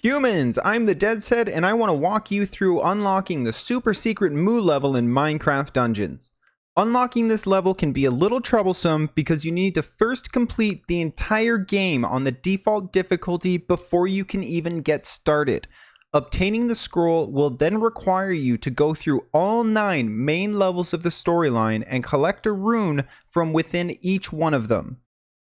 Humans, I'm the Dead Set, and I want to walk you through unlocking the super secret Moo level in Minecraft Dungeons. Unlocking this level can be a little troublesome because you need to first complete the entire game on the default difficulty before you can even get started. Obtaining the scroll will then require you to go through all 9 main levels of the storyline and collect a rune from within each one of them.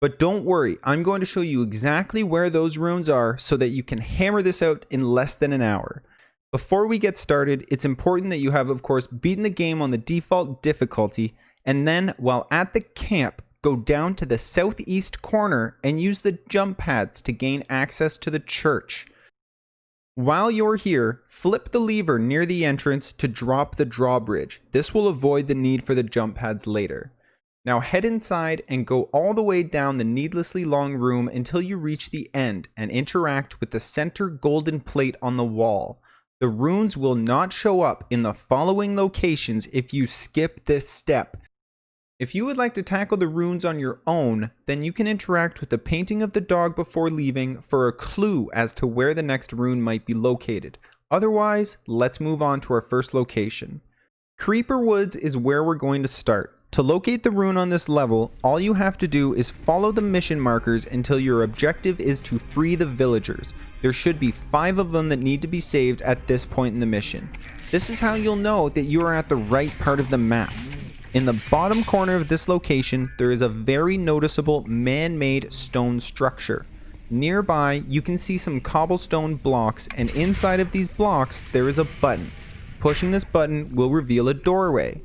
But don't worry, I'm going to show you exactly where those runes are so that you can hammer this out in less than an hour. Before we get started, it's important that you have, of course, beaten the game on the default difficulty, and then, while at the camp, go down to the southeast corner and use the jump pads to gain access to the church. While you're here, flip the lever near the entrance to drop the drawbridge. This will avoid the need for the jump pads later. Now head inside and go all the way down the needlessly long room until you reach the end and interact with the center golden plate on the wall. The runes will not show up in the following locations if you skip this step. If you would like to tackle the runes on your own, then you can interact with the painting of the dog before leaving for a clue as to where the next rune might be located. Otherwise, let's move on to our first location. Creeper Woods is where we're going to start. To locate the rune on this level, all you have to do is follow the mission markers until your objective is to free the villagers. There should be 5 of them that need to be saved at this point in the mission. This is how you'll know that you are at the right part of the map. In the bottom corner of this location, there is a very noticeable man-made stone structure. Nearby, you can see some cobblestone blocks, and inside of these blocks, there is a button. Pushing this button will reveal a doorway.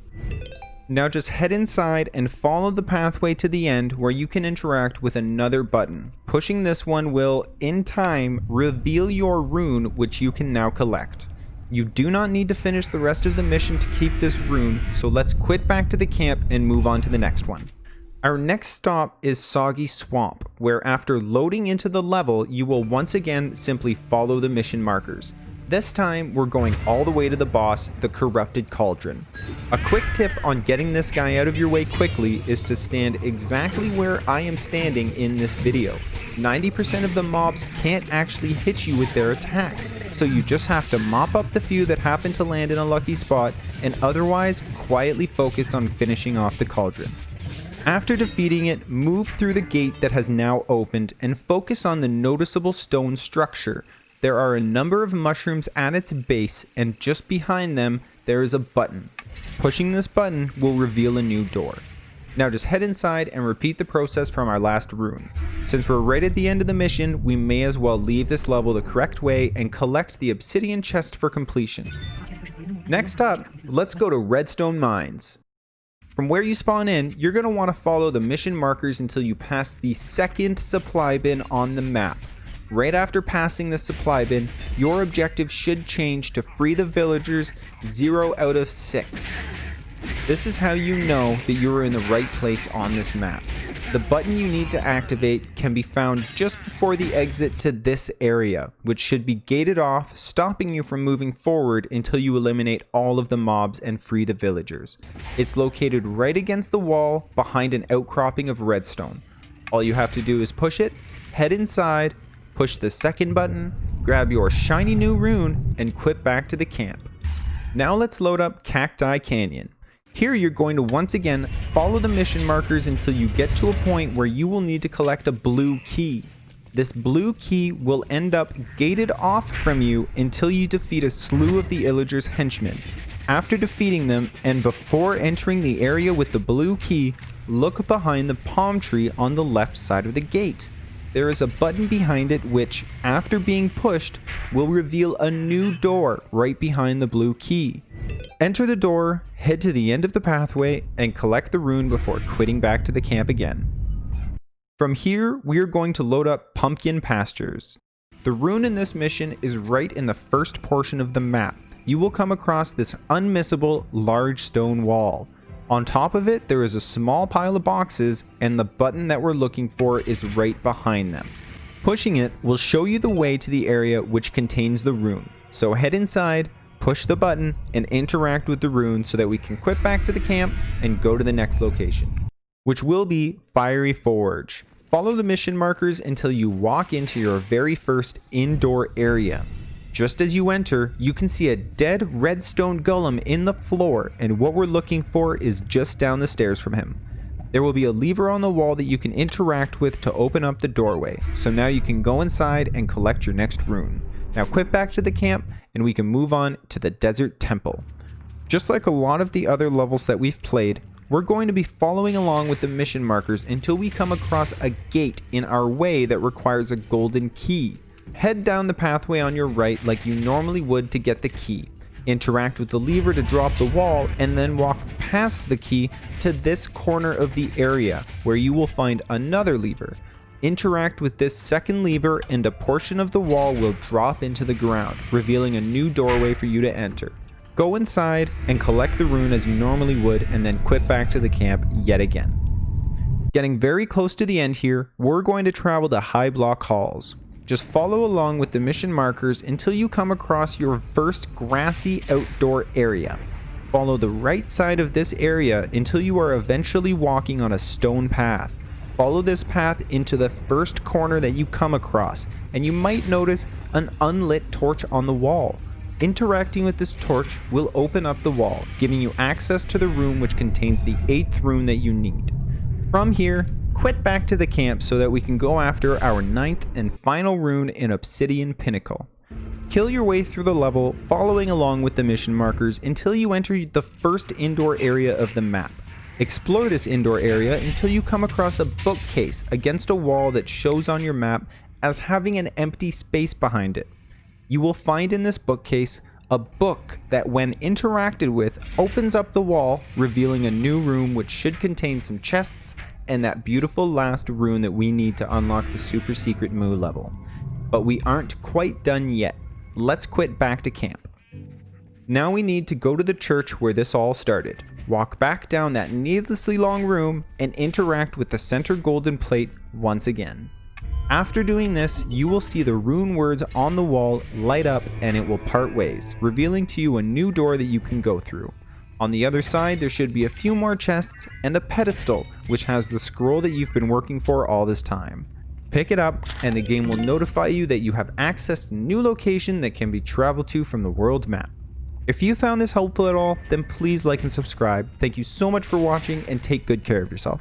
Now just head inside and follow the pathway to the end where you can interact with another button. Pushing this one will, in time, reveal your rune, which you can now collect. You do not need to finish the rest of the mission to keep this rune, so let's quit back to the camp and move on to the next one. Our next stop is Soggy Swamp, where after loading into the level, you will once again simply follow the mission markers. This time, we're going all the way to the boss, the Corrupted Cauldron. A quick tip on getting this guy out of your way quickly is to stand exactly where I am standing in this video. 90% of the mobs can't actually hit you with their attacks, so you just have to mop up the few that happen to land in a lucky spot, and otherwise quietly focus on finishing off the cauldron. After defeating it, move through the gate that has now opened and focus on the noticeable stone structure. There are a number of mushrooms at its base, and just behind them, there is a button. Pushing this button will reveal a new door. Now just head inside and repeat the process from our last rune. Since we're right at the end of the mission, we may as well leave this level the correct way and collect the obsidian chest for completion. Next up, let's go to redstone mines. From where you spawn in, you're going to want to follow the mission markers until you pass the second supply bin on the map. Right after passing the supply bin, your objective should change to free the villagers 0 out of 6. This is how you know that you are in the right place on this map. The button you need to activate can be found just before the exit to this area, which should be gated off, stopping you from moving forward until you eliminate all of the mobs and free the villagers. It's located right against the wall behind an outcropping of redstone. All you have to do is push it, head inside, push the second button, grab your shiny new rune, and quit back to the camp. Now let's load up Cacti Canyon. Here you're going to once again follow the mission markers until you get to a point where you will need to collect a blue key. This blue key will end up gated off from you until you defeat a slew of the Illagers' henchmen. After defeating them and before entering the area with the blue key, look behind the palm tree on the left side of the gate. There is a button behind it which, after being pushed, will reveal a new door right behind the blue key. Enter the door, head to the end of the pathway, and collect the rune before quitting back to the camp again. From here, we are going to load up Pumpkin Pastures. The rune in this mission is right in the first portion of the map. You will come across this unmissable large stone wall. On top of it, there is a small pile of boxes, and the button that we're looking for is right behind them. Pushing it will show you the way to the area which contains the rune. So head inside, push the button, and interact with the rune so that we can quit back to the camp and go to the next location, which will be Fiery Forge. Follow the mission markers until you walk into your very first indoor area. Just as you enter, you can see a dead redstone golem in the floor, and what we're looking for is just down the stairs from him. There will be a lever on the wall that you can interact with to open up the doorway, so now you can go inside and collect your next rune. Now quit back to the camp and we can move on to the desert temple. Just like a lot of the other levels that we've played, we're going to be following along with the mission markers until we come across a gate in our way that requires a golden key. Head down the pathway on your right like you normally would to get the key. Interact with the lever to drop the wall, and then walk past the key to this corner of the area where you will find another lever. Interact with this second lever and a portion of the wall will drop into the ground, revealing a new doorway for you to enter. Go inside and collect the rune as you normally would, and then quit back to the camp yet again. Getting very close to the end here, we're going to travel to high block halls. Just follow along with the mission markers until you come across your first grassy outdoor area. Follow the right side of this area until you are eventually walking on a stone path. Follow this path into the first corner that you come across, and you might notice an unlit torch on the wall. Interacting with this torch will open up the wall, giving you access to the room which contains the 8th rune that you need. From here, quit back to the camp so that we can go after our 9th and final rune in Obsidian Pinnacle. Kill your way through the level, following along with the mission markers until you enter the first indoor area of the map. Explore this indoor area until you come across a bookcase against a wall that shows on your map as having an empty space behind it. You will find in this bookcase a book that, when interacted with, opens up the wall, revealing a new room which should contain some chests and that beautiful last rune that we need to unlock the super secret Moo level. But we aren't quite done yet. Let's quit back to camp. Now we need to go to the church where this all started. Walk back down that needlessly long room and interact with the center golden plate once again. After doing this, you will see the rune words on the wall light up and it will part ways, revealing to you a new door that you can go through. On the other side, there should be a few more chests and a pedestal, which has the scroll that you've been working for all this time. Pick it up, and the game will notify you that you have access to a new location that can be traveled to from the world map. If you found this helpful at all, then please like and subscribe. Thank you so much for watching, and take good care of yourself.